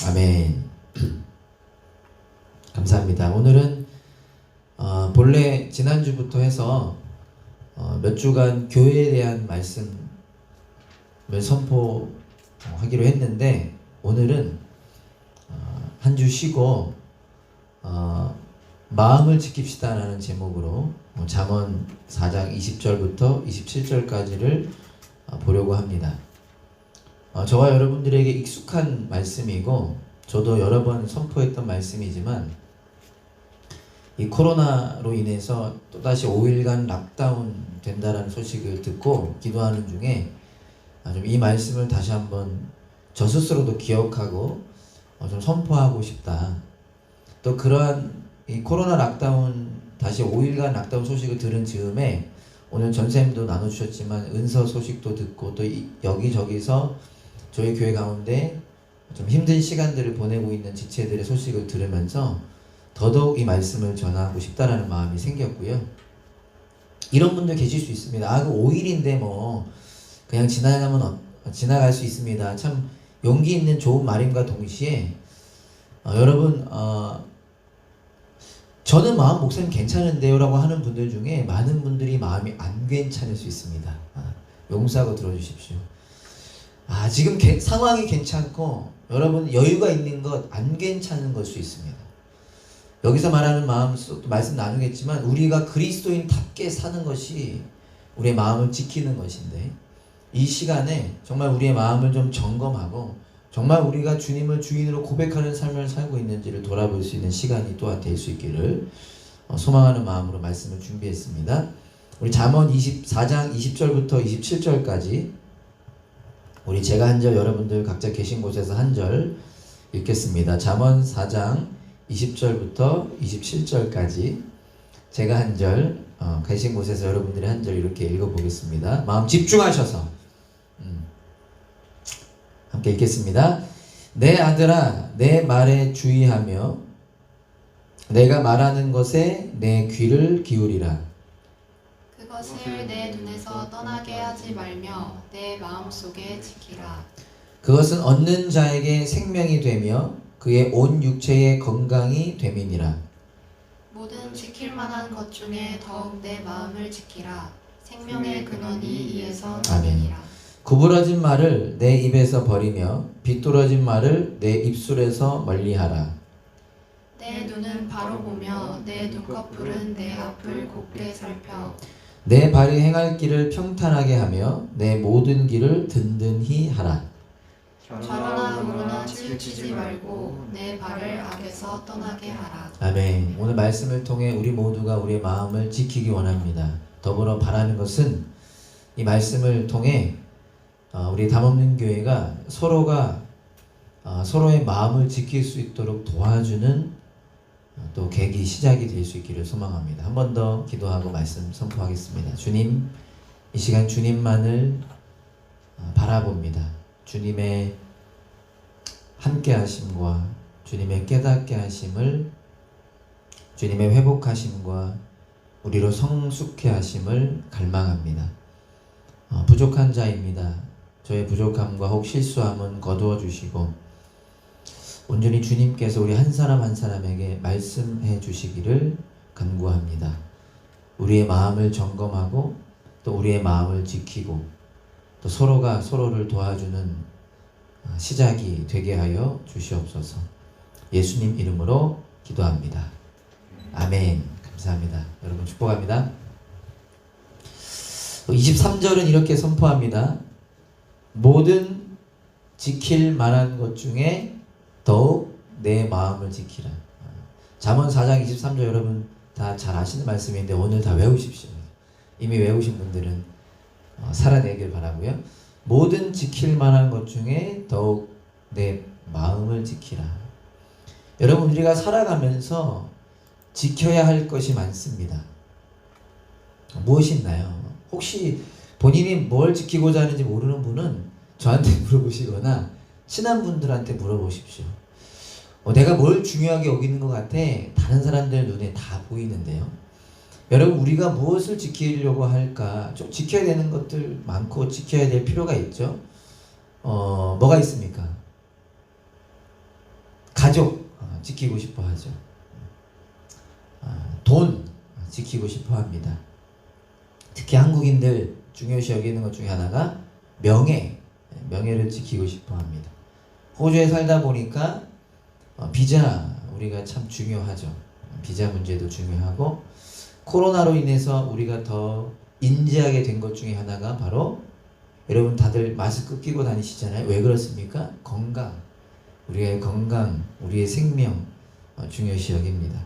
아멘. 감사합니다. 오늘은 본래 지난주부터 해서 몇 주간 교회에 대한 말씀을 선포하기로 했는데, 오늘은 한 주 쉬고 마음을 지킵시다 라는 제목으로 잠언 4장 20절부터 27절까지를 보려고 합니다. 저와 여러분들에게 익숙한 말씀이고, 저도 여러 번 선포했던 말씀이지만, 이 코로나로 인해서 또다시 5일간 락다운 된다라는 소식을 듣고 기도하는 중에 좀 이 말씀을 다시 한번 저 스스로도 기억하고 좀 선포하고 싶다. 또 그러한 이 코로나 락다운, 다시 5일간 락다운 소식을 들은 즈음에 오늘 전쌤도 나눠주셨지만 은서 소식도 듣고, 또 여기저기서 저희 교회 가운데 좀 힘든 시간들을 보내고 있는 지체들의 소식을 들으면서 더더욱 이 말씀을 전하고 싶다라는 마음이 생겼고요. 이런 분들 계실 수 있습니다. 그 5일인데 뭐 그냥 지나갈 수 있습니다. 참 용기 있는 좋은 말임과 동시에 여러분, 저는 마음 목사님 괜찮은데요 라고 하는 분들 중에 많은 분들이 마음이 안 괜찮을 수 있습니다. 용서하고 들어주십시오. 지금 상황이 괜찮고 여러분 여유가 있는 것 안 괜찮은 걸 수 있습니다. 여기서 말하는 마음, 말씀 나누겠지만, 우리가 그리스도인답게 사는 것이 우리의 마음을 지키는 것인데, 이 시간에 정말 우리의 마음을 좀 점검하고 정말 우리가 주님을 주인으로 고백하는 삶을 살고 있는지를 돌아볼 수 있는 시간이 또한 될 수 있기를 소망하는 마음으로 말씀을 준비했습니다. 우리 잠언 24장 20절부터 27절까지 우리 제가 한 절, 여러분들 각자 계신 곳에서 한 절 읽겠습니다. 잠언 4장 20절부터 27절까지 제가 한 절, 계신 곳에서 여러분들이 한 절 이렇게 읽어보겠습니다. 마음 집중하셔서 함께 읽겠습니다. 내 아들아, 내 말에 주의하며 내가 말하는 것에 내 귀를 기울이라. 그것을 내 눈에서 떠나게 하지 말며 내 마음속에 지키라. 그것은 얻는 자에게 생명이 되며 그의 온 육체의 건강이 됨이니라. 모든 지킬 만한 것 중에 더욱 내 마음을 지키라. 생명의 근원이 이에서 나느니라. 구부러진 말을 내 입에서 버리며 비뚤어진 말을 내 입술에서 멀리하라. 내 눈은 바로 보며 내 눈꺼풀은 내 앞을 곱게 살펴. 내 발이 행할 길을 평탄하게 하며 내 모든 길을 든든히 하라. 좌로나 우로나 치우치지 말고 내 발을 악에서 떠나게 하라. 아멘. 오늘 말씀을 통해 우리 모두가 우리의 마음을 지키기 원합니다. 더불어 바라는 것은 이 말씀을 통해 우리 담없는 교회가 서로가 서로의 마음을 지킬 수 있도록 도와주는 또 계기, 시작이 될 수 있기를 소망합니다. 한 번 더 기도하고 말씀 선포하겠습니다. 주님, 이 시간 주님만을 바라봅니다. 주님의 함께 하심과 주님의 깨닫게 하심을, 주님의 회복하심과 우리로 성숙해 하심을 갈망합니다. 부족한 자입니다. 저의 부족함과 혹 실수함은 거두어 주시고 온전히 주님께서 우리 한 사람 한 사람에게 말씀해 주시기를 간구합니다. 우리의 마음을 점검하고 또 우리의 마음을 지키고 또 서로가 서로를 도와주는 시작이 되게 하여 주시옵소서. 예수님 이름으로 기도합니다. 아멘. 감사합니다. 여러분 축복합니다. 23절은 이렇게 선포합니다. 모든 지킬 만한 것 중에 더욱 내 마음을 지키라. 잠언 4장 23절 여러분 다 잘 아시는 말씀인데 오늘 다 외우십시오. 이미 외우신 분들은 살아내길 바라고요. 모든 지킬 만한 것 중에 더욱 내 마음을 지키라. 여러분, 우리가 살아가면서 지켜야 할 것이 많습니다. 무엇이 있나요? 혹시 본인이 뭘 지키고자 하는지 모르는 분은 저한테 물어보시거나 친한 분들한테 물어보십시오. 내가 뭘 중요하게 여기는 것 같아? 다른 사람들 눈에 다 보이는데요. 여러분, 우리가 무엇을 지키려고 할까? 좀 지켜야 되는 것들 많고 지켜야 될 필요가 있죠. 뭐가 있습니까? 가족 지키고 싶어 하죠. 돈 지키고 싶어 합니다. 특히 한국인들 중요시 여기는 것 중에 하나가 명예를 지키고 싶어 합니다. 호주에 살다 보니까 비자 우리가 참 중요하죠. 비자 문제도 중요하고 코로나로 인해서 우리가 더 인지하게 된 것 중에 하나가 바로 여러분 다들 마스크 끼고 다니시잖아요. 왜 그렇습니까? 건강, 우리의 건강, 우리의 생명 중요시 여깁니다.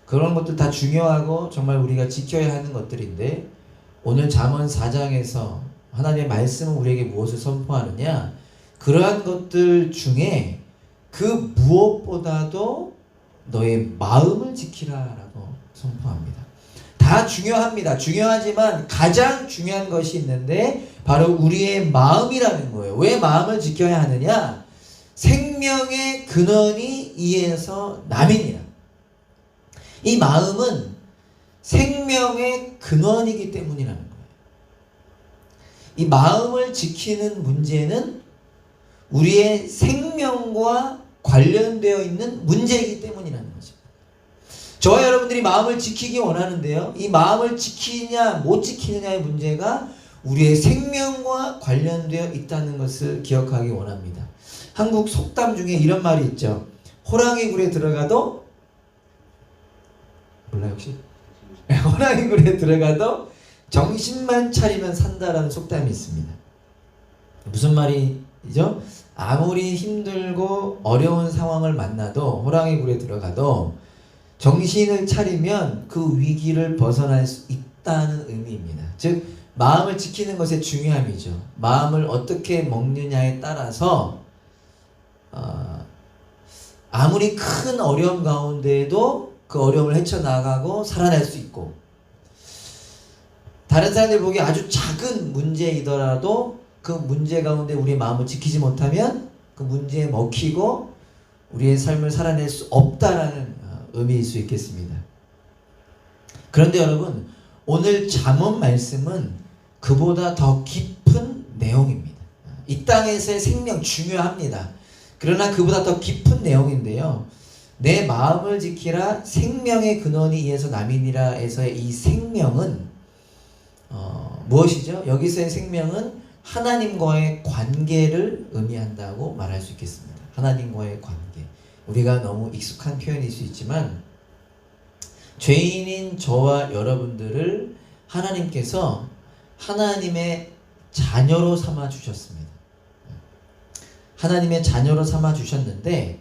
그런 것도 다 중요하고 정말 우리가 지켜야 하는 것들인데 오늘 잠언 4장에서 하나님의 말씀은 우리에게 무엇을 선포하느냐? 그러한 것들 중에 그 무엇보다도 너의 마음을 지키라라고 선포합니다. 다 중요합니다. 중요하지만 가장 중요한 것이 있는데 바로 우리의 마음이라는 거예요. 왜 마음을 지켜야 하느냐? 생명의 근원이 이에서 남이니라. 이 마음은 생명의 근원이기 때문이라는 거예요. 이 마음을 지키는 문제는 우리의 생명과 관련되어 있는 문제이기 때문이라는 거죠. 저와 여러분들이 마음을 지키기 원하는데요. 이 마음을 지키냐 못 지키느냐의 문제가 우리의 생명과 관련되어 있다는 것을 기억하기 원합니다. 한국 속담 중에 이런 말이 있죠. 호랑이 굴에 들어가도 몰라요 혹시? 호랑이 굴에 들어가도 정신만 차리면 산다라는 속담이 있습니다. 무슨 말이죠? 아무리 힘들고 어려운 상황을 만나도 호랑이 굴에 들어가도 정신을 차리면 그 위기를 벗어날 수 있다는 의미입니다. 즉 마음을 지키는 것의 중요함이죠. 마음을 어떻게 먹느냐에 따라서 아무리 큰 어려움 가운데에도 그 어려움을 헤쳐나가고 살아낼 수 있고 다른 사람들 보기에 아주 작은 문제이더라도 그 문제 가운데 우리의 마음을 지키지 못하면 그 문제에 먹히고 우리의 삶을 살아낼 수 없다라는 의미일 수 있겠습니다. 그런데 여러분 오늘 잠언 말씀은 그보다 더 깊은 내용입니다. 이 땅에서의 생명 중요합니다. 그러나 그보다 더 깊은 내용인데요. 내 마음을 지키라 생명의 근원이 이에서 남이니라 에서의 이 생명은 무엇이죠? 여기서의 생명은 하나님과의 관계를 의미한다고 말할 수 있겠습니다. 하나님과의 관계. 우리가 너무 익숙한 표현일 수 있지만 죄인인 저와 여러분들을 하나님께서 하나님의 자녀로 삼아 주셨습니다. 하나님의 자녀로 삼아 주셨는데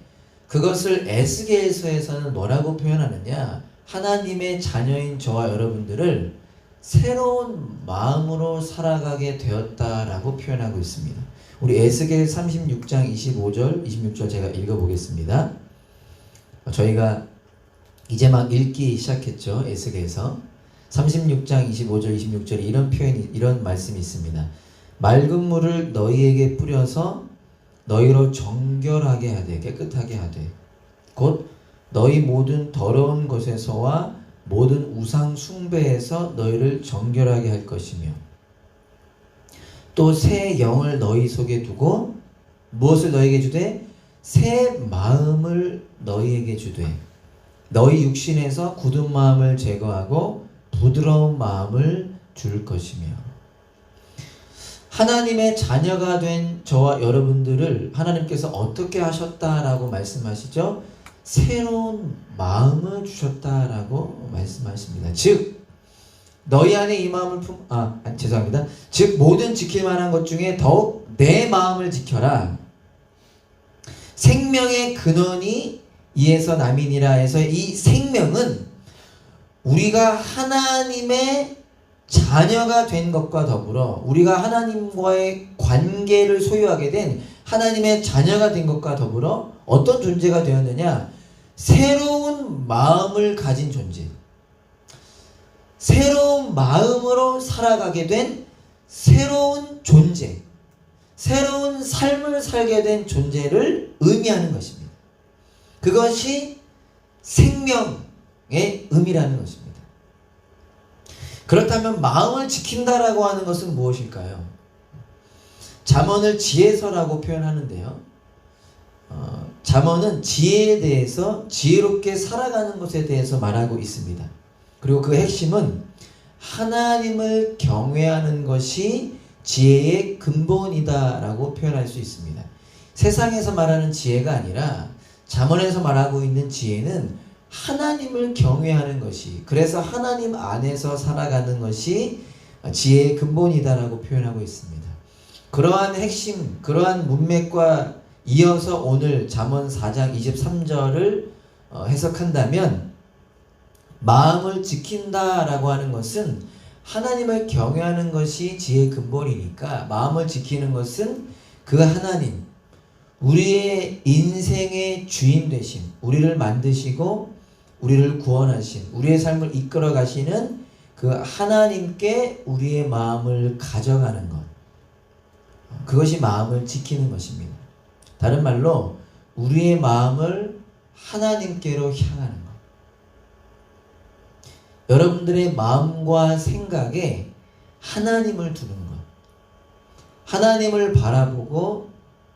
그것을 에스겔서에서는 뭐라고 표현하느냐? 하나님의 자녀인 저와 여러분들을 새로운 마음으로 살아가게 되었다라고 표현하고 있습니다. 우리 에스겔 36장 25절, 26절 제가 읽어보겠습니다. 저희가 이제 막 읽기 시작했죠. 에스겔서 36장 25절, 26절에 이런 표현이, 이런 말씀이 있습니다. 맑은 물을 너희에게 뿌려서 너희로 정결하게 하되, 깨끗하게 하되, 곧 너희 모든 더러운 것에서와 모든 우상 숭배에서 너희를 정결하게 할 것이며 또 새 영을 너희 속에 두고 무엇을 너희에게 주되? 새 마음을 너희에게 주되 너희 육신에서 굳은 마음을 제거하고 부드러운 마음을 줄 것이며. 하나님의 자녀가 된 저와 여러분들을 하나님께서 어떻게 하셨다라고 말씀하시죠? 새로운 마음을 주셨다라고 말씀하십니다. 즉 너희 안에 이 마음을 죄송합니다. 즉 모든 지킬 만한 것 중에 더욱 내 마음을 지켜라. 생명의 근원이 이에서 남이니라 해서 이 생명은 우리가 하나님의 자녀가 된 것과 더불어 우리가 하나님과의 관계를 소유하게 된 하나님의 자녀가 된 것과 더불어 어떤 존재가 되었느냐? 새로운 마음을 가진 존재, 새로운 마음으로 살아가게 된 새로운 존재, 새로운 삶을 살게 된 존재를 의미하는 것입니다. 그것이 생명의 의미라는 것입니다. 그렇다면 마음을 지킨다라고 하는 것은 무엇일까요? 잠언을 지혜서라고 표현하는데요. 잠언은 지혜에 대해서, 지혜롭게 살아가는 것에 대해서 말하고 있습니다. 그리고 그 핵심은 하나님을 경외하는 것이 지혜의 근본이다라고 표현할 수 있습니다. 세상에서 말하는 지혜가 아니라 잠언에서 말하고 있는 지혜는 하나님을 경외하는 것이, 그래서 하나님 안에서 살아가는 것이 지혜의 근본이다라고 표현하고 있습니다. 그러한 핵심, 그러한 문맥과 이어서 오늘 잠언 4장 23절을 해석한다면, 마음을 지킨다라고 하는 것은 하나님을 경외하는 것이 지혜의 근본이니까, 마음을 지키는 것은 그 하나님, 우리의 인생의 주인 되신, 우리를 만드시고 우리를 구원하신, 우리의 삶을 이끌어 가시는 그 하나님께 우리의 마음을 가져가는 것, 그것이 마음을 지키는 것입니다. 다른 말로 우리의 마음을 하나님께로 향하는 것. 여러분들의 마음과 생각에 하나님을 두는 것, 하나님을 바라보고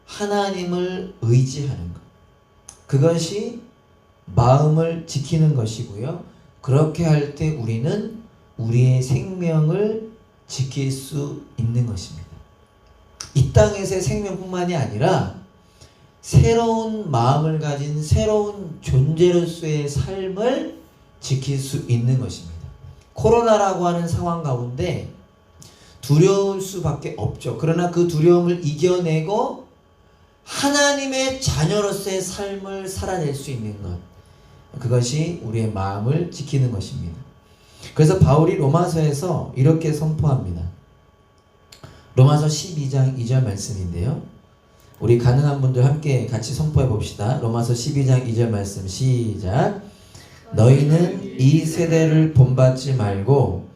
하나님을 의지하는 것, 그것이 마음을 지키는 것이고요. 그렇게 할 때 우리는 우리의 생명을 지킬 수 있는 것입니다. 이 땅에서의 생명뿐만이 아니라 새로운 마음을 가진 새로운 존재로서의 삶을 지킬 수 있는 것입니다. 코로나라고 하는 상황 가운데 두려울 수밖에 없죠. 그러나 그 두려움을 이겨내고 하나님의 자녀로서의 삶을 살아낼 수 있는 것, 그것이 우리의 마음을 지키는 것입니다. 그래서 바울이 로마서에서 이렇게 선포합니다. 로마서 12장 2절 말씀인데요. 우리 가능한 분들 함께 같이 선포해 봅시다. 로마서 12장 2절 말씀 시작. 너희는 이 세대를 본받지 말고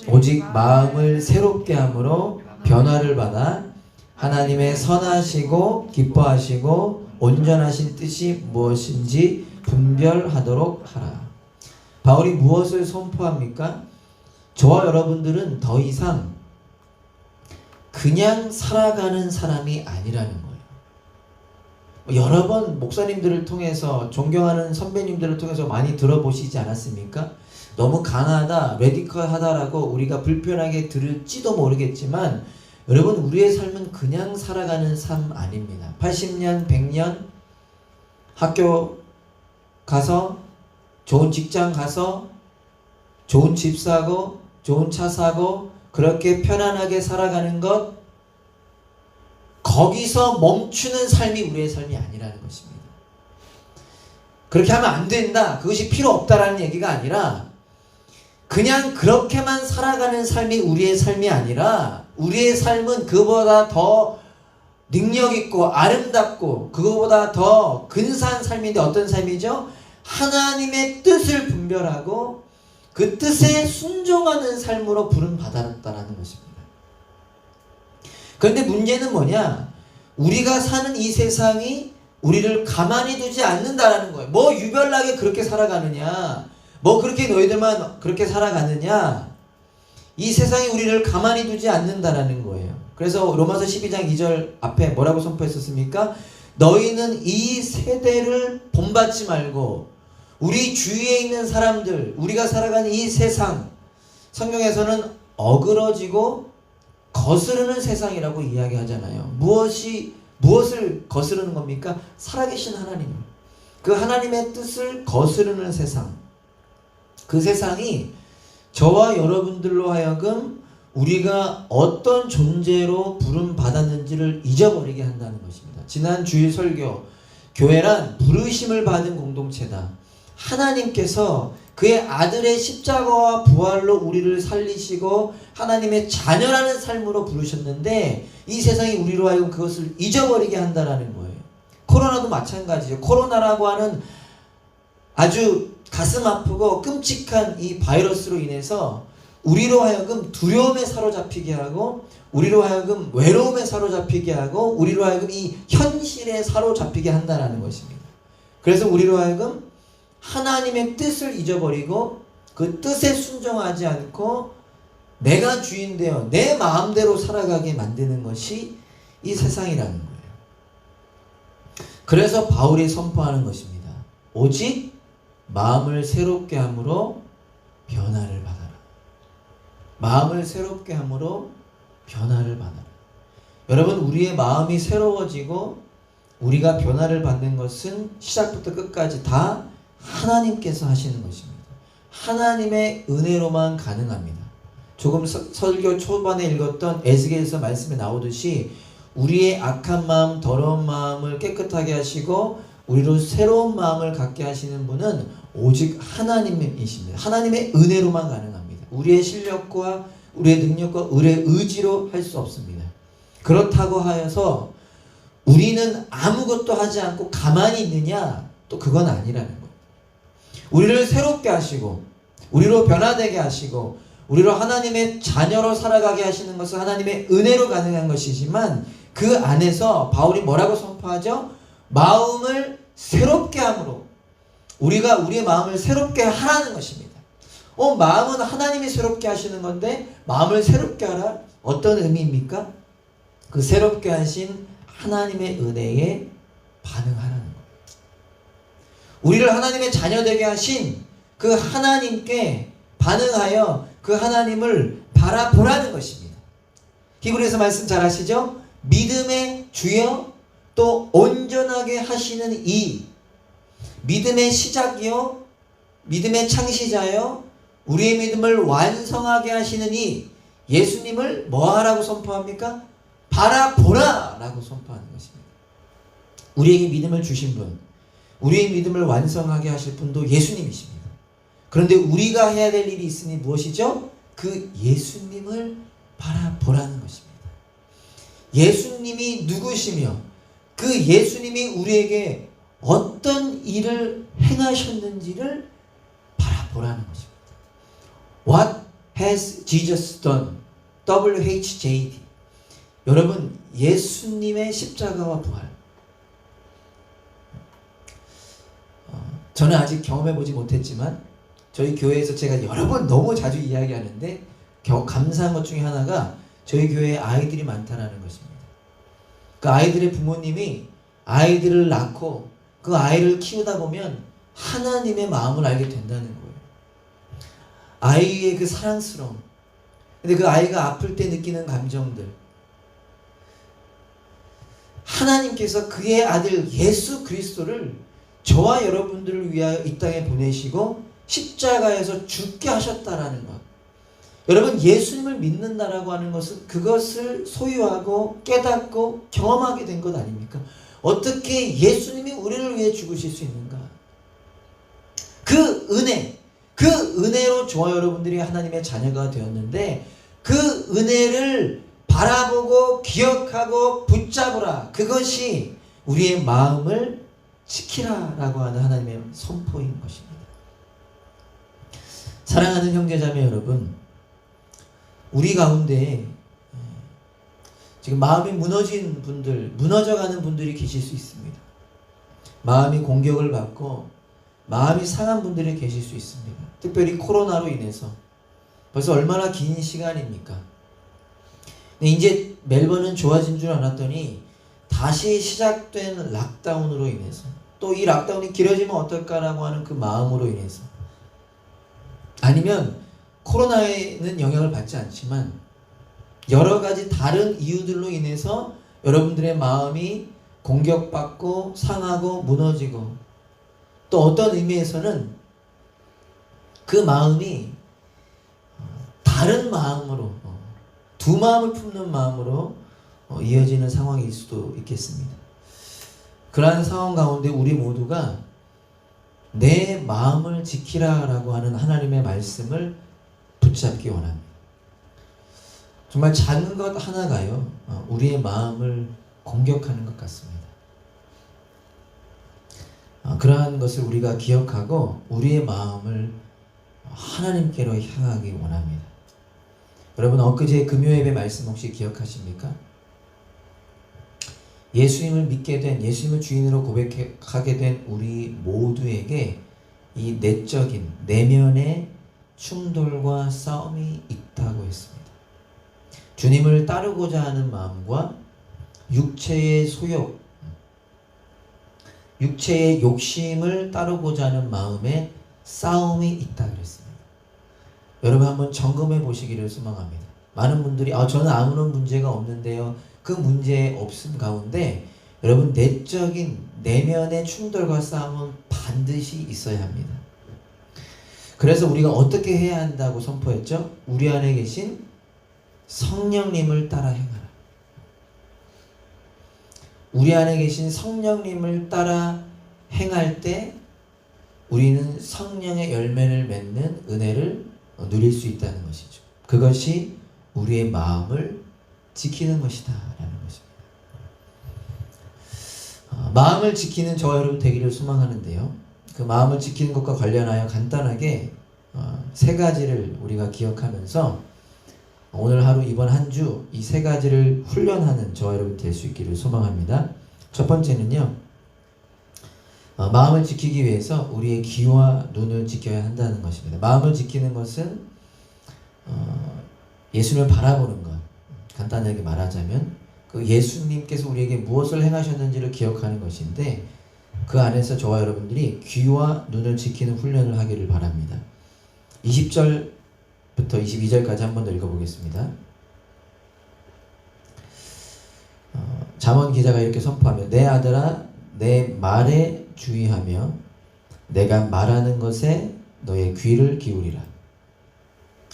오직 마음을 새롭게 함으로 변화를 받아 하나님의 선하시고 기뻐하시고 온전하신 뜻이 무엇인지 분별하도록 하라. 바울이 무엇을 선포합니까? 저와 여러분들은 더 이상 그냥 살아가는 사람이 아니라는 거예요. 여러 번 목사님들을 통해서, 존경하는 선배님들을 통해서 많이 들어보시지 않았습니까? 너무 강하다, 레디컬하다라고 우리가 불편하게 들을지도 모르겠지만, 여러분, 우리의 삶은 그냥 살아가는 삶 아닙니다. 80년, 100년 학교 가서, 좋은 직장 가서, 좋은 집 사고, 좋은 차 사고, 그렇게 편안하게 살아가는 것, 거기서 멈추는 삶이 우리의 삶이 아니라는 것입니다. 그렇게 하면 안 된다, 그것이 필요 없다라는 얘기가 아니라, 그냥 그렇게만 살아가는 삶이 우리의 삶이 아니라, 우리의 삶은 그보다 더 능력있고 아름답고 그거보다 더 근사한 삶인데, 어떤 삶이죠? 하나님의 뜻을 분별하고 그 뜻에 순종하는 삶으로 부름받았다라는 것입니다. 그런데 문제는 뭐냐? 우리가 사는 이 세상이 우리를 가만히 두지 않는다라는 거예요. 뭐 유별나게 그렇게 살아가느냐, 뭐 그렇게 너희들만 그렇게 살아가느냐, 이 세상이 우리를 가만히 두지 않는다라는 거예요. 그래서 로마서 12장 2절 앞에 뭐라고 선포했었습니까? 너희는 이 세대를 본받지 말고, 우리 주위에 있는 사람들, 우리가 살아가는 이 세상, 성경에서는 어그러지고 거스르는 세상이라고 이야기하잖아요. 무엇을 거스르는 겁니까? 살아계신 하나님, 그 하나님의 뜻을 거스르는 세상, 그 세상이 저와 여러분들로 하여금 우리가 어떤 존재로 부름받았는지를 잊어버리게 한다는 것입니다. 지난 주일 설교, 교회란 부르심을 받은 공동체다. 하나님께서 그의 아들의 십자가와 부활로 우리를 살리시고 하나님의 자녀라는 삶으로 부르셨는데, 이 세상이 우리로 하여금 그것을 잊어버리게 한다는 거예요. 코로나도 마찬가지죠. 코로나라고 하는 아주 가슴 아프고 끔찍한 이 바이러스로 인해서 우리로 하여금 두려움에 사로잡히게 하고, 우리로 하여금 외로움에 사로잡히게 하고, 우리로 하여금 이 현실에 사로잡히게 한다는 것입니다. 그래서 우리로 하여금 하나님의 뜻을 잊어버리고 그 뜻에 순종하지 않고 내가 주인 되어 내 마음대로 살아가게 만드는 것이 이 세상이라는 거예요. 그래서 바울이 선포하는 것입니다. 오직 마음을 새롭게 함으로 변화를 받아라. 마음을 새롭게 함으로 변화를 받아라. 여러분, 우리의 마음이 새로워지고 우리가 변화를 받는 것은 시작부터 끝까지 다 하나님께서 하시는 것입니다. 하나님의 은혜로만 가능합니다. 조금 설교 초반에 읽었던 에스겔서 말씀에 나오듯이 우리의 악한 마음, 더러운 마음을 깨끗하게 하시고 우리로 새로운 마음을 갖게 하시는 분은 오직 하나님이십니다. 하나님의 은혜로만 가능합니다. 우리의 실력과 우리의 능력과 우리의 의지로 할 수 없습니다. 그렇다고 하여서 우리는 아무것도 하지 않고 가만히 있느냐? 또 그건 아니라는 거예요. 우리를 새롭게 하시고 우리로 변화되게 하시고 우리로 하나님의 자녀로 살아가게 하시는 것은 하나님의 은혜로 가능한 것이지만 그 안에서 바울이 뭐라고 선포하죠? 마음을 새롭게 함으로 우리가 우리의 마음을 새롭게 하라는 것입니다. 마음은 하나님이 새롭게 하시는 건데 마음을 새롭게 하라? 어떤 의미입니까? 그 새롭게 하신 하나님의 은혜에 반응하라는 거예요. 우리를 하나님의 자녀 되게 하신 그 하나님께 반응하여 그 하나님을 바라보라는 것입니다. 히브리서 말씀 잘 아시죠? 믿음의 주여 또 온전하게 하시는 이 믿음의 시작이요 믿음의 창시자요 우리의 믿음을 완성하게 하시는 이 예수님을 뭐하라고 선포합니까? 바라보라 라고 선포하는 것입니다. 우리에게 믿음을 주신 분, 우리의 믿음을 완성하게 하실 분도 예수님이십니다. 그런데 우리가 해야 될 일이 있으니 무엇이죠? 그 예수님을 바라보라는 것입니다. 예수님이 누구시며 그 예수님이 우리에게 어떤 일을 행하셨는지를 바라보라는 것입니다. What has Jesus done? WHJD. 여러분, 예수님의 십자가와 부활. 저는 아직 경험해보지 못했지만 저희 교회에서 제가 여러 번 너무 자주 이야기하는데 감사한 것 중에 하나가 저희 교회에 아이들이 많다는 것입니다. 그 아이들의 부모님이 아이들을 낳고 그 아이를 키우다 보면 하나님의 마음을 알게 된다는 거예요. 아이의 그 사랑스러움, 근데 그 아이가 아플 때 느끼는 감정들, 하나님께서 그의 아들 예수 그리스도를 저와 여러분들을 위하여 이 땅에 보내시고 십자가에서 죽게 하셨다라는 것. 여러분, 예수님을 믿는다라고 하는 것은 그것을 소유하고 깨닫고 경험하게 된 것 아닙니까? 어떻게 예수님이 우리를 위해 죽으실 수 있는가? 그 은혜로 저와 여러분들이 하나님의 자녀가 되었는데 그 은혜를 바라보고 기억하고 붙잡으라. 그것이 우리의 마음을 지키라라고 하는 하나님의 선포인 것입니다. 사랑하는 형제자매 여러분, 우리 가운데 지금 마음이 무너진 분들, 무너져가는 분들이 계실 수 있습니다. 마음이 공격을 받고 마음이 상한 분들이 계실 수 있습니다. 특별히 코로나로 인해서 벌써 얼마나 긴 시간입니까? 근데 이제 멜번은 좋아진 줄 알았더니 다시 시작된 락다운으로 인해서 또 이 락다운이 길어지면 어떨까라고 하는 그 마음으로 인해서 아니면 코로나에는 영향을 받지 않지만 여러 가지 다른 이유들로 인해서 여러분들의 마음이 공격받고 상하고 무너지고 또 어떤 의미에서는 그 마음이 다른 마음으로 두 마음을 품는 마음으로 이어지는 상황일 수도 있겠습니다. 그러한 상황 가운데 우리 모두가 내 마음을 지키라라고 하는 하나님의 말씀을 붙잡기 원합니다. 정말 작은 것 하나가요, 우리의 마음을 공격하는 것 같습니다. 그러한 것을 우리가 기억하고 우리의 마음을 하나님께로 향하기 원합니다. 여러분, 엊그제 금요예배 말씀 혹시 기억하십니까? 예수님을 믿게 된, 예수님을 주인으로 고백하게 된 우리 모두에게 이 내적인, 내면의 충돌과 싸움이 있다고 했습니다. 주님을 따르고자 하는 마음과 육체의 소욕, 육체의 욕심을 따르고자 하는 마음에 싸움이 있다 그랬습니다. 여러분 한번 점검해 보시기를 소망합니다. 많은 분들이 저는 아무런 문제가 없는데요. 그 문제 없음 가운데 여러분 내적인 내면의 충돌과 싸움은 반드시 있어야 합니다. 그래서 우리가 어떻게 해야 한다고 선포했죠? 우리 안에 계신 성령님을 따라 행하라. 우리 안에 계신 성령님을 따라 행할 때 우리는 성령의 열매를 맺는 은혜를 누릴 수 있다는 것이죠. 그것이 우리의 마음을 지키는 것이다 라는 것입니다. 마음을 지키는 저와 여러분 되기를 소망하는데요. 그 마음을 지키는 것과 관련하여 간단하게 세 가지를 우리가 기억하면서 오늘 하루 이번 한 주 이 세 가지를 훈련하는 저와 여러분 될 수 있기를 소망합니다. 첫 번째는요. 마음을 지키기 위해서 우리의 귀와 눈을 지켜야 한다는 것입니다. 마음을 지키는 것은 예수님을 바라보는 것. 간단하게 말하자면 그 예수님께서 우리에게 무엇을 행하셨는지를 기억하는 것인데 그 안에서 저와 여러분들이 귀와 눈을 지키는 훈련을 하기를 바랍니다. 20절부터 22절까지 한 번 더 읽어보겠습니다. 잠언 기자가 이렇게 선포하며 내 아들아 내 말에 주의하며 내가 말하는 것에 너의 귀를 기울이라.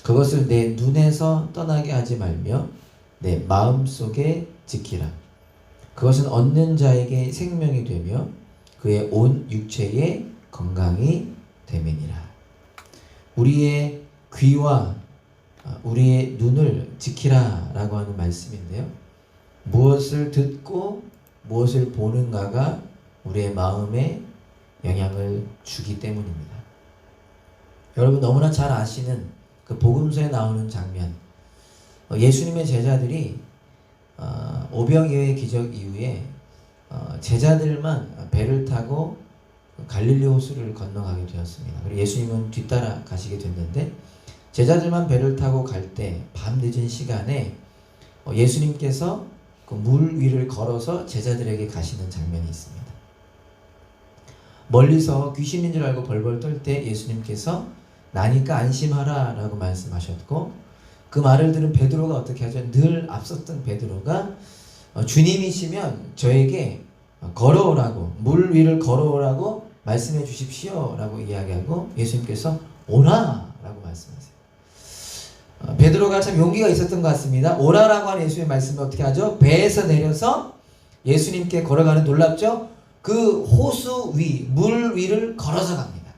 그것을 내 눈에서 떠나게 하지 말며 내 마음속에 지키라. 그것은 얻는 자에게 생명이 되며 그의 온 육체에 건강이 됨이니라. 우리의 귀와 우리의 눈을 지키라 라고 하는 말씀인데요. 무엇을 듣고 무엇을 보는가가 우리의 마음에 영향을 주기 때문입니다. 여러분 너무나 잘 아시는 그 복음서에 나오는 장면, 예수님의 제자들이 오병이어의 기적 이후에 제자들만 배를 타고 갈릴리 호수를 건너가게 되었습니다. 그리고 예수님은 뒤따라 가시게 됐는데 제자들만 배를 타고 갈 때 밤 늦은 시간에 예수님께서 그 물 위를 걸어서 제자들에게 가시는 장면이 있습니다. 멀리서 귀신인 줄 알고 벌벌 떨 때 예수님께서 나니까 안심하라 라고 말씀하셨고 그 말을 들은 베드로가 어떻게 하죠? 늘 앞섰던 베드로가 주님이시면 저에게 걸어오라고 물 위를 걸어오라고 말씀해 주십시오 라고 이야기하고 예수님께서 오라 라고 말씀하세요. 베드로가 참 용기가 있었던 것 같습니다. 오라라고 하는 예수님의 말씀을 어떻게 하죠? 배에서 내려서 예수님께 걸어가는 놀랍죠? 그 호수 위, 물 위를 걸어서 갑니다.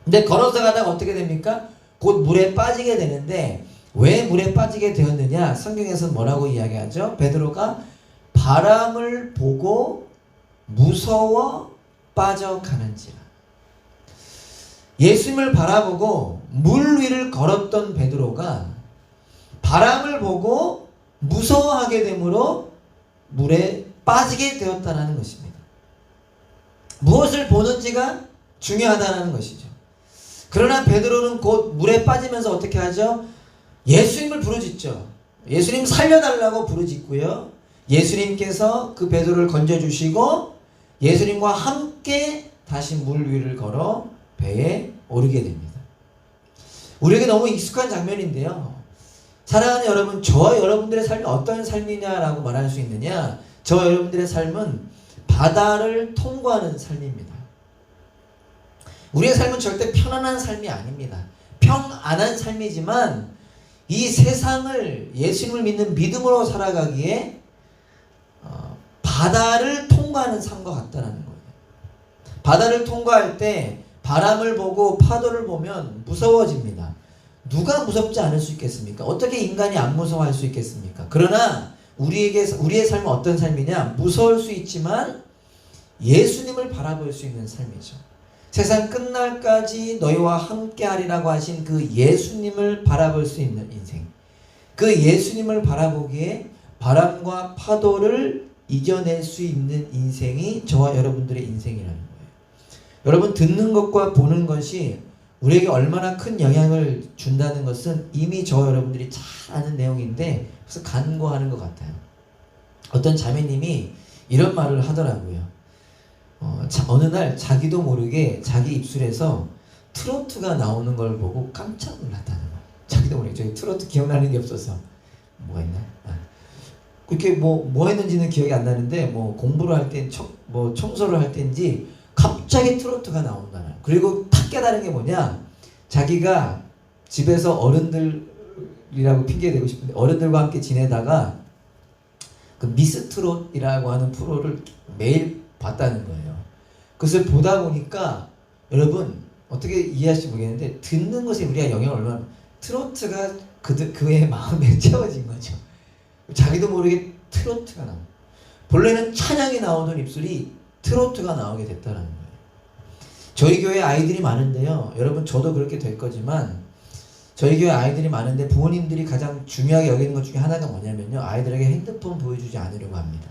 근데 걸어서 가다가 어떻게 됩니까? 곧 물에 빠지게 되는데 왜 물에 빠지게 되었느냐? 성경에서는 뭐라고 이야기하죠? 베드로가 바람을 보고 무서워 빠져가는지라. 예수님을 바라보고 물 위를 걸었던 베드로가 바람을 보고 무서워하게 되므로 물에 빠지게 되었다는 것입니다. 무엇을 보는지가 중요하다는 것이죠. 그러나 베드로는 곧 물에 빠지면서 어떻게 하죠? 예수님을 부르짖죠. 예수님 살려달라고 부르짖고요. 예수님께서 그 베드로를 건져주시고 예수님과 함께 다시 물 위를 걸어 배에 오르게 됩니다. 우리에게 너무 익숙한 장면인데요. 사랑하는 여러분, 저와 여러분들의 삶이 어떤 삶이냐라고 말할 수 있느냐? 저와 여러분들의 삶은 바다를 통과하는 삶입니다. 우리의 삶은 절대 편안한 삶이 아닙니다. 평안한 삶이지만 이 세상을 예수님을 믿는 믿음으로 살아가기에 바다를 통과하는 삶과 같다는 거예요. 바다를 통과할 때 바람을 보고 파도를 보면 무서워집니다. 누가 무섭지 않을 수 있겠습니까? 어떻게 인간이 안 무서워할 수 있겠습니까? 그러나 우리의 삶은 어떤 삶이냐? 무서울 수 있지만 예수님을 바라볼 수 있는 삶이죠. 세상 끝날까지 너희와 함께하리라고 하신 그 예수님을 바라볼 수 있는 인생. 그 예수님을 바라보기에 바람과 파도를 이겨낼 수 있는 인생이 저와 여러분들의 인생이라는 거예요. 여러분, 듣는 것과 보는 것이 우리에게 얼마나 큰 영향을 준다는 것은 이미 저와 여러분들이 잘 아는 내용인데 그래서 간과하는 것 같아요. 어떤 자매님이 이런 말을 하더라고요. 어느 날 자기도 모르게 자기 입술에서 트로트가 나오는 걸 보고 깜짝 놀랐다는 거예요. 자기도 모르게. 저기 트로트 기억나는 게 없어서 뭐가 있나? 그렇게 뭐 했는지는 기억이 안 나는데 뭐 공부를 할 때 청소를 할 때인지 갑자기 트로트가 나온다는. 그리고 탁 깨달은 게 뭐냐? 자기가 집에서 어른들이라고 핑계 대고 싶은데 어른들과 함께 지내다가 그 미스 트롯이라고 하는 프로를 매일 봤다는 거예요. 그것을 보다 보니까 여러분 어떻게 이해하실지 모르겠는데 듣는 것에 우리가 영향을 얼마나 트로트가 그의 마음에 채워진 거죠. 자기도 모르게 트로트가 나와. 본래는 찬양이 나오던 입술이 트로트가 나오게 됐다는 거예요. 저희 교회 아이들이 많은데요. 여러분 저도 그렇게 될 거지만 저희 교회 아이들이 많은데 부모님들이 가장 중요하게 여기는 것 중에 하나가 뭐냐면요. 아이들에게 핸드폰 보여주지 않으려고 합니다.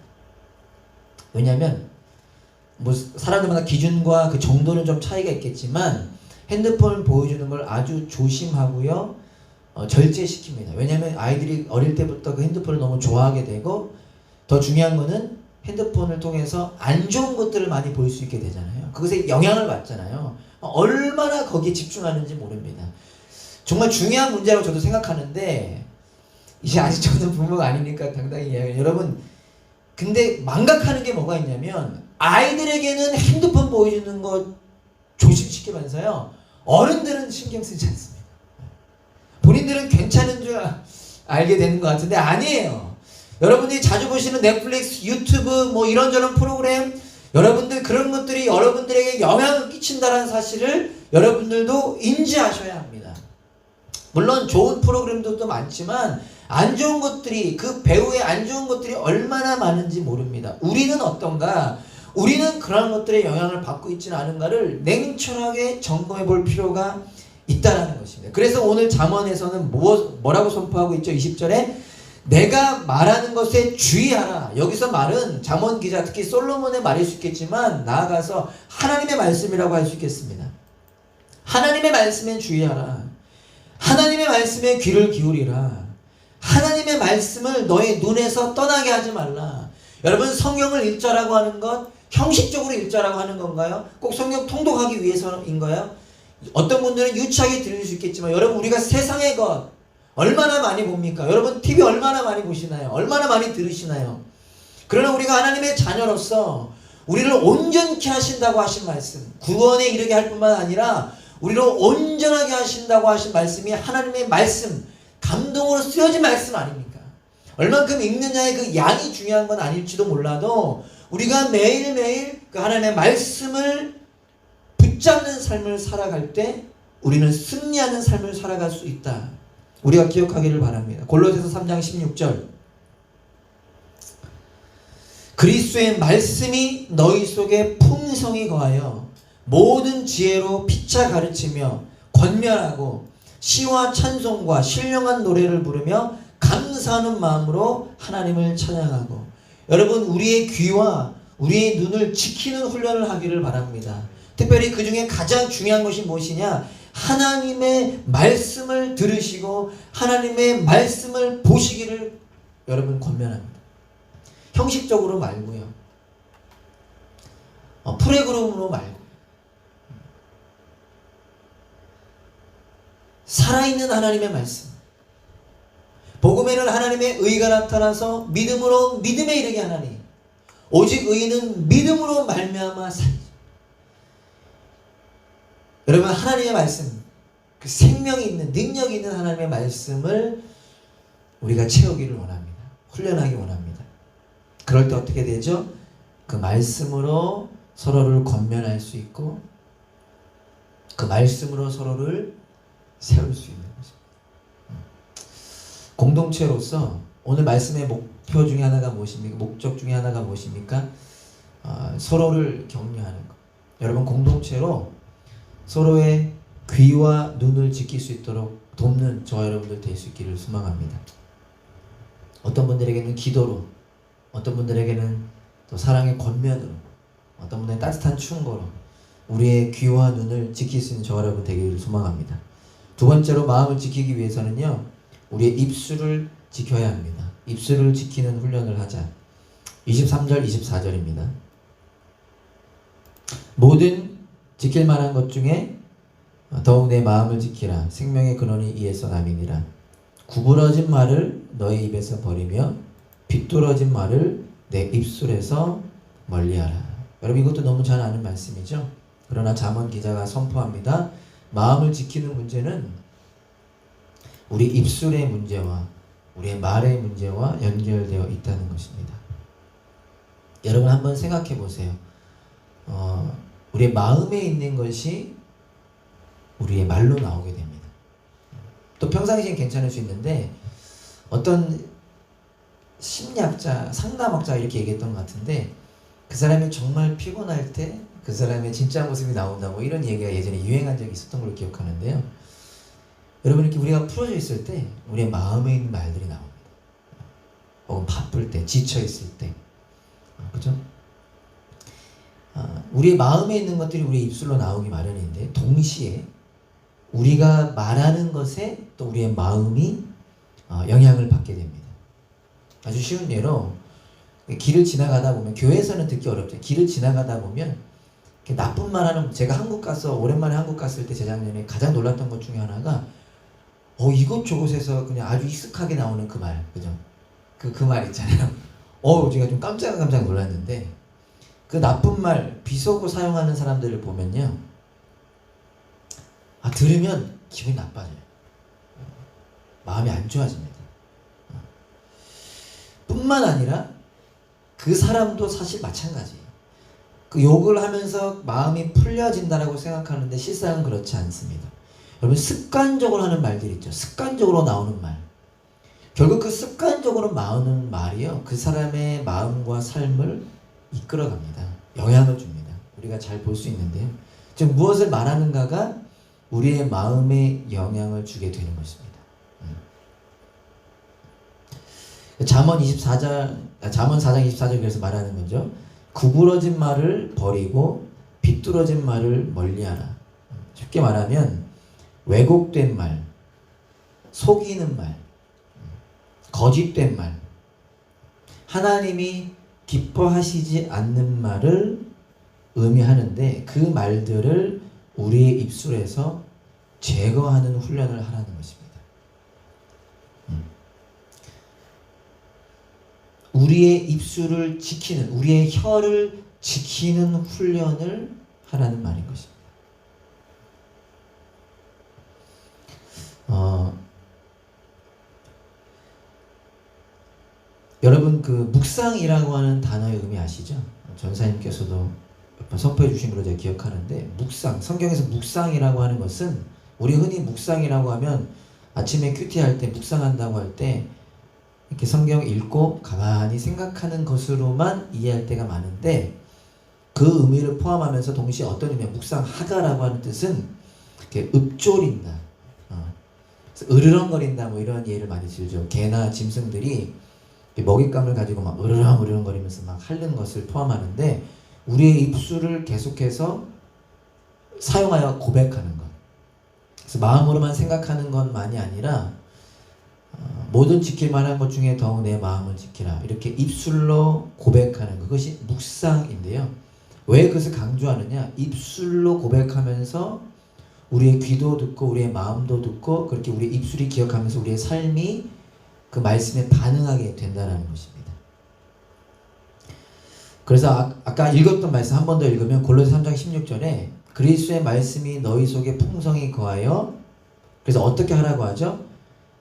왜냐하면 뭐 사람들마다 기준과 그 정도는 좀 차이가 있겠지만 핸드폰을 보여주는 걸 아주 조심하고요. 절제시킵니다. 왜냐하면 아이들이 어릴 때부터 그 핸드폰을 너무 좋아하게 되고 더 중요한 거는 핸드폰을 통해서 안 좋은 것들을 많이 볼 수 있게 되잖아요. 그것에 영향을 받잖아요. 얼마나 거기에 집중하는지 모릅니다. 정말 중요한 문제라고 저도 생각하는데 이제 아직 저는 부모가 아니니까 당당히 이야기해요. 여러분 근데 망각하는 게 뭐가 있냐면 아이들에게는 핸드폰 보여주는 거 조심시키면서요. 어른들은 신경 쓰지 않습니다. 본인들은 괜찮은 줄 알게 되는 것 같은데 아니에요. 여러분들이 자주 보시는 넷플릭스, 유튜브 뭐 이런저런 프로그램 여러분들 그런 것들이 여러분들에게 영향을 끼친다는 사실을 여러분들도 인지하셔야 합니다. 물론 좋은 프로그램들도 많지만 안 좋은 것들이 그 배우의 안 좋은 것들이 얼마나 많은지 모릅니다. 우리는 어떤가? 우리는 그런 것들의 영향을 받고 있지는 않은가를 냉철하게 점검해 볼 필요가 있다는 것입니다. 그래서 오늘 잠언에서는 뭐라고 선포하고 있죠? 20절에 내가 말하는 것에 주의하라. 여기서 말은 잠언 기자 특히 솔로몬의 말일 수 있겠지만 나아가서 하나님의 말씀이라고 할 수 있겠습니다. 하나님의 말씀에 주의하라. 하나님의 말씀에 귀를 기울이라. 하나님의 말씀을 너의 눈에서 떠나게 하지 말라. 여러분 성경을 읽자라고 하는 것 형식적으로 읽자라고 하는 건가요? 꼭 성경 통독하기 위해서인가요? 어떤 분들은 유치하게 들릴 수 있겠지만 여러분 우리가 세상의 것 얼마나 많이 봅니까? 여러분 TV 얼마나 많이 보시나요? 얼마나 많이 들으시나요? 그러나 우리가 하나님의 자녀로서 우리를 온전케 하신다고 하신 말씀 구원에 이르게 할 뿐만 아니라 우리를 온전하게 하신다고 하신 말씀이 하나님의 말씀 감동으로 쓰여진 말씀 아닙니까? 얼만큼 읽느냐의 그 양이 중요한 건 아닐지도 몰라도 우리가 매일매일 그 하나님의 말씀을 붙잡는 삶을 살아갈 때 우리는 승리하는 삶을 살아갈 수 있다. 우리가 기억하기를 바랍니다. 골로새서 3장 16절 그리스도의 말씀이 너희 속에 풍성히 거하여 모든 지혜로 피차 가르치며 권면하고 시와 찬송과 신령한 노래를 부르며 감사하는 마음으로 하나님을 찬양하고 여러분 우리의 귀와 우리의 눈을 지키는 훈련을 하기를 바랍니다. 특별히 그 중에 가장 중요한 것이 무엇이냐? 하나님의 말씀을 들으시고 하나님의 말씀을 보시기를 여러분 권면합니다. 형식적으로 말고요. 프로그램으로 말고 살아있는 하나님의 말씀 복음에는 하나님의 의가 나타나서 믿음으로 믿음에 이르게 하나니 오직 의인은 믿음으로 말미암아 살리라. 여러분 하나님의 말씀 그 생명이 있는 능력이 있는 하나님의 말씀을 우리가 채우기를 원합니다. 훈련하기 원합니다. 그럴 때 어떻게 되죠? 그 말씀으로 서로를 권면할 수 있고 그 말씀으로 서로를 세울 수 있는 것입니다. 공동체로서 오늘 말씀의 목표 중에 하나가 무엇입니까? 목적 중에 하나가 무엇입니까? 서로를 격려하는 것. 여러분 공동체로 서로의 귀와 눈을 지킬 수 있도록 돕는 저와 여러분들 될 수 있기를 소망합니다. 어떤 분들에게는 기도로, 어떤 분들에게는 또 사랑의 권면으로, 어떤 분들은 따뜻한 충고로 우리의 귀와 눈을 지킬 수 있는 저와 여러분 되기를 소망합니다. 두 번째로 마음을 지키기 위해서는요, 우리의 입술을 지켜야 합니다. 입술을 지키는 훈련을 하자. 23절, 24절입니다. 모든 지킬 만한 것 중에 더욱 내 마음을 지키라. 생명의 근원이 이에서 남이니라. 구부러진 말을 너의 입에서 버리며 비뚤어진 말을 내 입술에서 멀리하라. 여러분 이것도 너무 잘 아는 말씀이죠. 그러나 잠언 기자가 선포합니다. 마음을 지키는 문제는 우리 입술의 문제와 우리의 말의 문제와 연결되어 있다는 것입니다. 여러분 한번 생각해 보세요. 우리의 마음에 있는 것이 우리의 말로 나오게 됩니다. 또 평상시엔 괜찮을 수 있는데 어떤 심리학자, 상담학자 이렇게 얘기했던 것 같은데 그 사람이 정말 피곤할 때 그 사람의 진짜 모습이 나온다고 이런 얘기가 예전에 유행한 적이 있었던 걸로 기억하는데요. 여러분 이렇게 우리가 풀어져 있을 때 우리의 마음에 있는 말들이 나옵니다. 혹은 바쁠 때, 지쳐 있을 때, 그죠? 우리의 마음에 있는 것들이 우리의 입술로 나오기 마련인데 동시에 우리가 말하는 것에 또 우리의 마음이 영향을 받게 됩니다. 아주 쉬운 예로 길을 지나가다 보면 교회에서는 듣기 어렵죠. 길을 지나가다 보면 나쁜 말 하는 제가 한국 가서 오랜만에 한국 갔을 때 재작년에 가장 놀랐던 것 중에 하나가 이곳저곳에서 그냥 아주 익숙하게 나오는 그 말, 그죠? 그 말 있잖아요. 제가 좀 깜짝 놀랐는데 그 나쁜 말 비속어 사용하는 사람들을 보면요, 들으면 기분이 나빠져요. 마음이 안 좋아집니다. 뿐만 아니라 그 사람도 사실 마찬가지예요. 그 욕을 하면서 마음이 풀려진다라고 생각하는데 실상은 그렇지 않습니다. 여러분 습관적으로 하는 말들 있죠. 습관적으로 나오는 말. 결국 그 습관적으로 나오는 말이요, 그 사람의 마음과 삶을 이끌어갑니다. 영향을 줍니다. 우리가 잘 볼 수 있는데요. 즉 무엇을 말하는가가 우리의 마음에 영향을 주게 되는 것입니다. 잠언 4장 24절 그래서 말하는 거죠. 구부러진 말을 버리고 비뚤어진 말을 멀리하라. 쉽게 말하면 왜곡된 말, 속이는 말, 거짓된 말, 하나님이 기뻐하시지 않는 말을 의미하는데 그 말들을 우리의 입술에서 제거하는 훈련을 하라는 것입니다. 우리의 입술을 지키는, 우리의 혀를 지키는 훈련을 하라는 말인 것입니다. 여러분 그 묵상이라고 하는 단어의 의미 아시죠? 전사님께서도 몇 번 선포해 주신 걸로 제가 기억하는데, 묵상, 성경에서 묵상이라고 하는 것은 우리 흔히 묵상이라고 하면 아침에 큐티할 때 묵상한다고 할 때 이렇게 성경 읽고 가만히 생각하는 것으로만 이해할 때가 많은데, 그 의미를 포함하면서 동시에 어떤 의미야? 묵상하다라고 하는 뜻은 이렇게 읊조린다, 으르렁거린다, 뭐 이런 예를 많이 들죠. 개나 짐승들이 먹잇감을 가지고 막 으르렁거리면서 막 핥는 것을 포함하는데, 우리의 입술을 계속해서 사용하여 고백하는 것. 그래서 마음으로만 생각하는 것만이 아니라 모든 지킬 만한 것 중에 더욱 내 마음을 지키라, 이렇게 입술로 고백하는 것, 그것이 묵상인데요. 왜 그것을 강조하느냐? 입술로 고백하면서 우리의 귀도 듣고 우리의 마음도 듣고 그렇게 우리 입술이 기억하면서 우리의 삶이 그 말씀에 반응하게 된다는 것입니다. 그래서 아까 읽었던 말씀 한 번 더 읽으면 골로새 3장 16절에 그리스도의 말씀이 너희 속에 풍성히 거하여, 그래서 어떻게 하라고 하죠?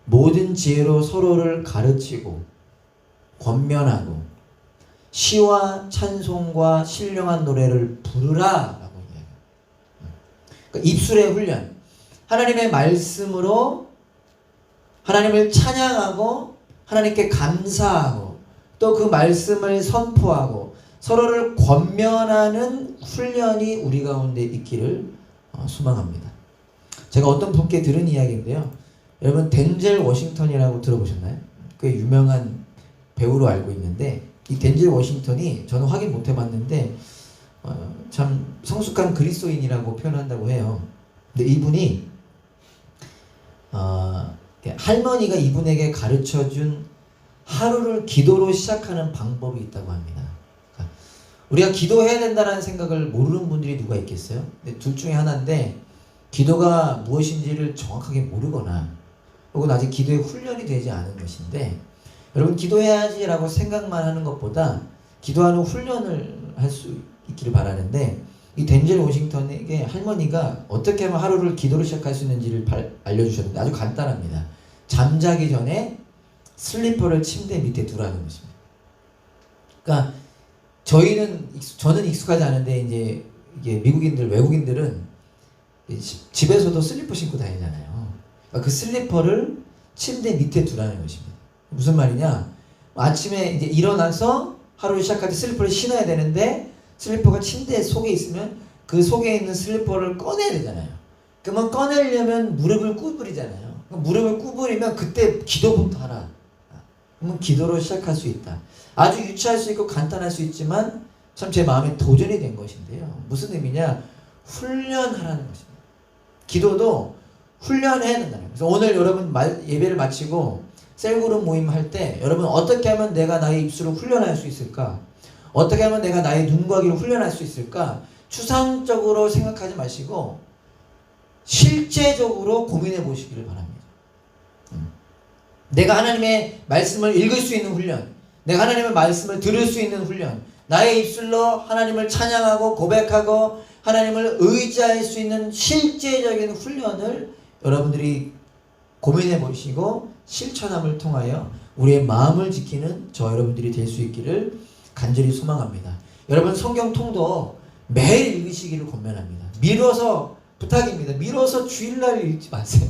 모든 지혜로 서로를 가르치고 권면하고 시와 찬송과 신령한 노래를 부르라 라고 얘기해요. 그러니까 입술의 훈련, 하나님의 말씀으로 하나님을 찬양하고 하나님께 감사하고 또 그 말씀을 선포하고 서로를 권면하는 훈련이 우리 가운데 있기를 소망합니다. 제가 어떤 분께 들은 이야기인데요. 여러분 덴젤 워싱턴이라고 들어보셨나요? 꽤 유명한 배우로 알고 있는데, 이 덴젤 워싱턴이 저는 확인 못 해봤는데 참 성숙한 그리스도인이라고 표현한다고 해요. 근데 이분이 할머니가 이분에게 가르쳐준 하루를 기도로 시작하는 방법이 있다고 합니다. 그러니까 우리가 기도해야 된다는 생각을 모르는 분들이 누가 있겠어요? 근데 둘 중에 하나인데 기도가 무엇인지를 정확하게 모르거나 혹은 아직 기도의 훈련이 되지 않은 것인데 여러분 기도해야지라고 생각만 하는 것보다 기도하는 훈련을 할 수 있기를 바라는데 이 덴젤 워싱턴에게 할머니가 어떻게 하면 하루를 기도로 시작할 수 있는지를 알려주셨는데 아주 간단합니다. 잠자기 전에 슬리퍼를 침대 밑에 두라는 것입니다. 그러니까 저는 익숙하지 않은데 이제 이게 미국인들 외국인들은 집에서도 슬리퍼 신고 다니잖아요. 그러니까 그 슬리퍼를 침대 밑에 두라는 것입니다. 무슨 말이냐? 아침에 이제 일어나서 하루를 시작할 때 슬리퍼를 신어야 되는데 슬리퍼가 침대 속에 있으면 그 속에 있는 슬리퍼를 꺼내야 되잖아요. 그러면 꺼내려면 무릎을 구부리잖아요. 무릎을 구부리면 그때 기도부터 하라. 그러면 기도로 시작할 수 있다. 아주 유치할 수 있고 간단할 수 있지만 참 제 마음에 도전이 된 것인데요. 무슨 의미냐? 훈련하라는 것입니다. 기도도 훈련해야 된다는 거예요. 그래서 오늘 여러분 예배를 마치고 셀그룹 모임 할 때 여러분 어떻게 하면 내가 나의 입술을 훈련할 수 있을까? 어떻게 하면 내가 나의 눈과 귀를 훈련할 수 있을까? 추상적으로 생각하지 마시고 실제적으로 고민해 보시기를 바랍니다. 내가 하나님의 말씀을 읽을 수 있는 훈련, 내가 하나님의 말씀을 들을 수 있는 훈련, 나의 입술로 하나님을 찬양하고 고백하고 하나님을 의지할 수 있는 실제적인 훈련을 여러분들이 고민해 보시고 실천함을 통하여 우리의 마음을 지키는 저 여러분들이 될 수 있기를 간절히 소망합니다. 여러분 성경 통도 매일 읽으시기를 권면합니다. 미뤄서 부탁입니다. 미뤄서 주일날 읽지 마세요.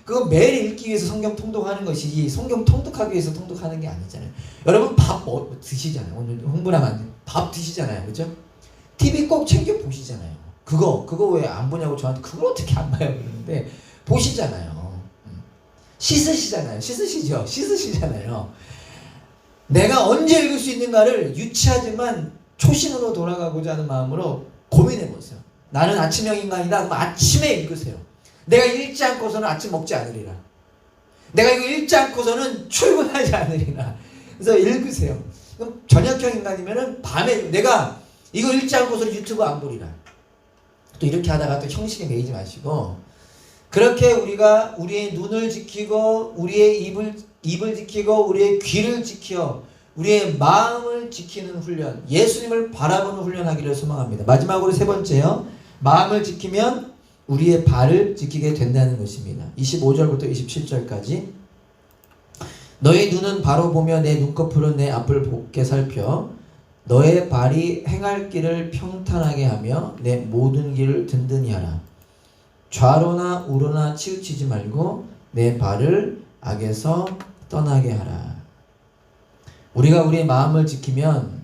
그거 매일 읽기 위해서 성경 통독하는 것이지 성경 통독하기 위해서 통독하는 게 아니잖아요. 여러분 밥 드시잖아요. 오늘 홍보하면 안 돼요. 밥 드시잖아요. 그죠? TV 꼭 챙겨 보시잖아요. 그거 왜 안 보냐고 저한테 그걸 어떻게 안 봐요 그러는데 보시잖아요. 씻으시잖아요. 씻으시잖아요. 내가 언제 읽을 수 있는가를 유치하지만 초심으로 돌아가고자 하는 마음으로 고민해 보세요. 나는 아침형 인간이다. 그럼 아침에 읽으세요. 내가 읽지 않고서는 아침 먹지 않으리라. 내가 이거 읽지 않고서는 출근하지 않으리라. 그래서 읽으세요. 그럼 저녁형 인간이면은 밤에 내가 이거 읽지 않고서는 유튜브 안 보리라. 또 이렇게 하다가 또 형식에 매이지 마시고 그렇게 우리가 우리의 눈을 지키고 우리의 입을 지키고 우리의 귀를 지켜 우리의 마음을 지키는 훈련, 예수님을 바라보는 훈련하기를 소망합니다. 마지막으로 세 번째요. 마음을 지키면 우리의 발을 지키게 된다는 것입니다. 25절부터 27절까지 너의 눈은 바로 보며 내 눈꺼풀은 내 앞을 곱게 살펴 너의 발이 행할 길을 평탄하게 하며 내 모든 길을 든든히 하라. 좌로나 우로나 치우치지 말고 내 발을 악에서 떠나게 하라. 우리가 우리의 마음을 지키면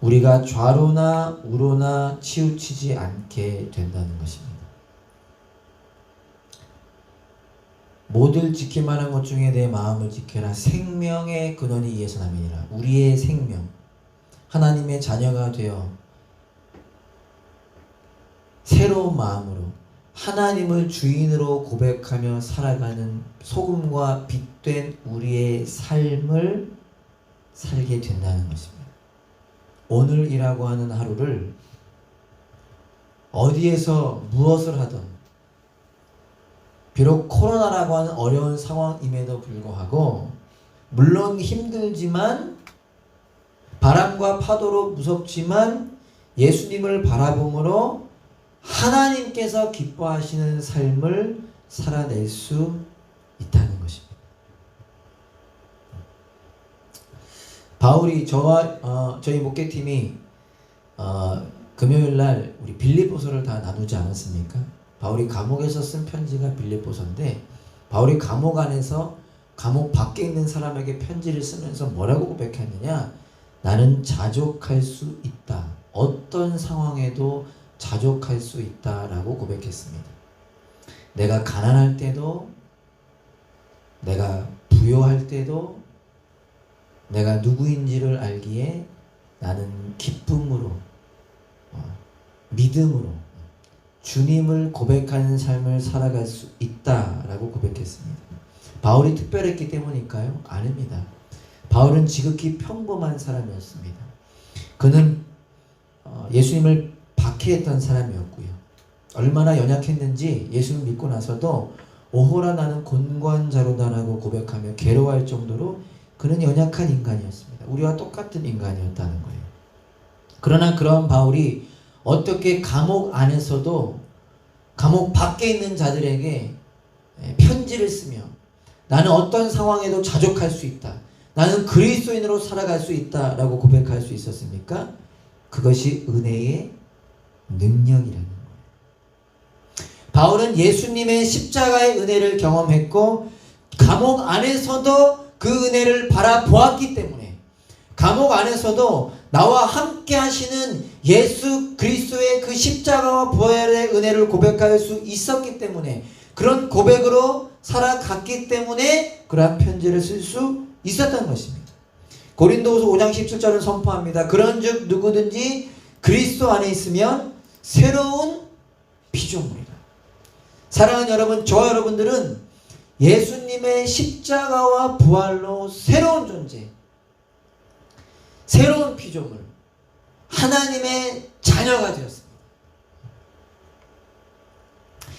우리가 좌로나 우로나 치우치지 않게 된다는 것입니다. 모든 지킬 만한 것 중에 내 마음을 지켜라. 생명의 근원이 이에서 남이니라. 우리의 생명, 하나님의 자녀가 되어 새로운 마음으로 하나님을 주인으로 고백하며 살아가는 소금과 빛된 우리의 삶을 살게 된다는 것입니다. 오늘이라고 하는 하루를 어디에서 무엇을 하든 비록 코로나라고 하는 어려운 상황임에도 불구하고 물론 힘들지만 바람과 파도로 무섭지만 예수님을 바라봄으로 하나님께서 기뻐하시는 삶을 살아낼 수 있다는 것입니다. 바울이 저와 저희 목회팀이 금요일날 우리 빌립보서를 다 나누지 않았습니까? 바울이 감옥에서 쓴 편지가 빌립보서인데 바울이 감옥 안에서 감옥 밖에 있는 사람에게 편지를 쓰면서 뭐라고 고백했느냐? 나는 자족할 수 있다. 어떤 상황에도 자족할 수 있다라고 고백했습니다. 내가 가난할 때도 내가 부요할 때도 내가 누구인지를 알기에 나는 기쁨으로 믿음으로 주님을 고백하는 삶을 살아갈 수 있다라고 고백했습니다. 바울이 특별했기 때문일까요? 아닙니다. 바울은 지극히 평범한 사람이었습니다. 그는 예수님을 박해했던 사람이었고요. 얼마나 연약했는지 예수를 믿고 나서도 오호라 나는 곤관자로다라고 고백하며 괴로워할 정도로 그는 연약한 인간이었습니다. 우리와 똑같은 인간이었다는 거예요. 그러나 그런 바울이 어떻게 감옥 안에서도 감옥 밖에 있는 자들에게 편지를 쓰며 나는 어떤 상황에도 자족할 수 있다. 나는 그리스도인으로 살아갈 수 있다라고 고백할 수 있었습니까? 그것이 은혜의 능력이라는 거예요. 바울은 예수님의 십자가의 은혜를 경험했고 감옥 안에서도 그 은혜를 바라보았기 때문에 감옥 안에서도 나와 함께 하시는 예수 그리스도의 그 십자가와 부활의 은혜를 고백할 수 있었기 때문에 그런 고백으로 살아갔기 때문에 그러한 편지를 쓸 수 있었던 것입니다. 고린도후서 5장 17절은 선포합니다. 그런즉 누구든지 그리스도 안에 있으면 새로운 피조물이다. 사랑하는 여러분, 저와 여러분들은 예수님의 십자가와 부활로 새로운 존재, 새로운 피조물, 하나님의 자녀가 되었습니다.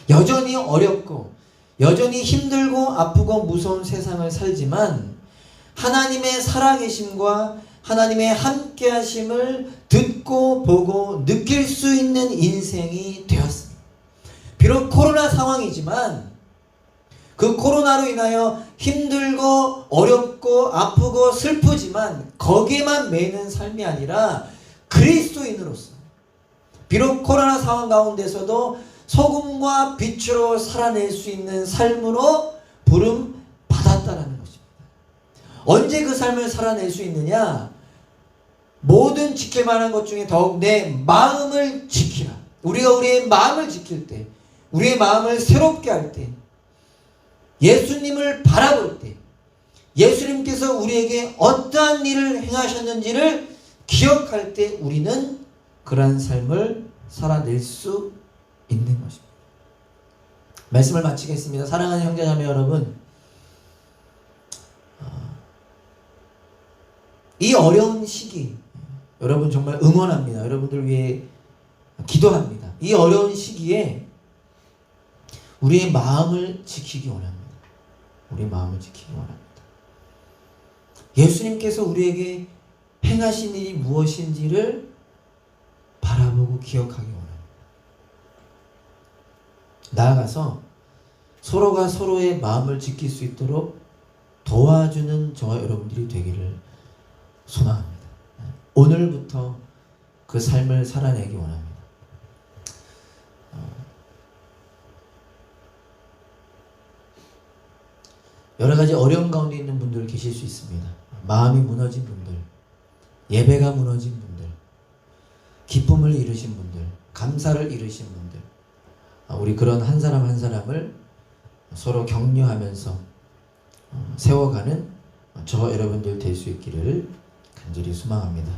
여전히 어렵고 여전히 힘들고 아프고 무서운 세상을 살지만 하나님의 살아계심과 하나님의 함께하심을 듣고 보고 느낄 수 있는 인생이 되었습니다. 비록 코로나 상황이지만 그 코로나로 인하여 힘들고 어렵고 아프고 슬프지만 거기에만 매이는 삶이 아니라 그리스도인으로서 비록 코로나 상황 가운데서도 소금과 빛으로 살아낼 수 있는 삶으로 부름 받았다라는 것입니다. 언제 그 삶을 살아낼 수 있느냐? 모든 지킬 만한 것 중에 더욱 내 마음을 지키라. 우리가 우리의 마음을 지킬 때, 우리의 마음을 새롭게 할 때, 예수님을 바라볼 때, 예수님께서 우리에게 어떠한 일을 행하셨는지를 기억할 때 우리는 그러한 삶을 살아낼 수 있는 것입니다. 말씀을 마치겠습니다. 사랑하는 형제자매 여러분, 이 어려운 시기 여러분 정말 응원합니다. 여러분들 위해 기도합니다. 이 어려운 시기에 우리의 마음을 지키기 원합니다. 우리 마음을 지키기 원합니다. 예수님께서 우리에게 행하신 일이 무엇인지를 바라보고 기억하기 원합니다. 나아가서 서로가 서로의 마음을 지킬 수 있도록 도와주는 저와 여러분들이 되기를 소망합니다. 오늘부터 그 삶을 살아내기 원합니다. 여러 가지 어려움 가운데 있는 분들 계실 수 있습니다. 마음이 무너진 분들, 예배가 무너진 분들, 기쁨을 잃으신 분들, 감사를 잃으신 분들, 우리 그런 한 사람 한 사람을 서로 격려하면서 세워가는 저와 여러분들 될 수 있기를 간절히 소망합니다.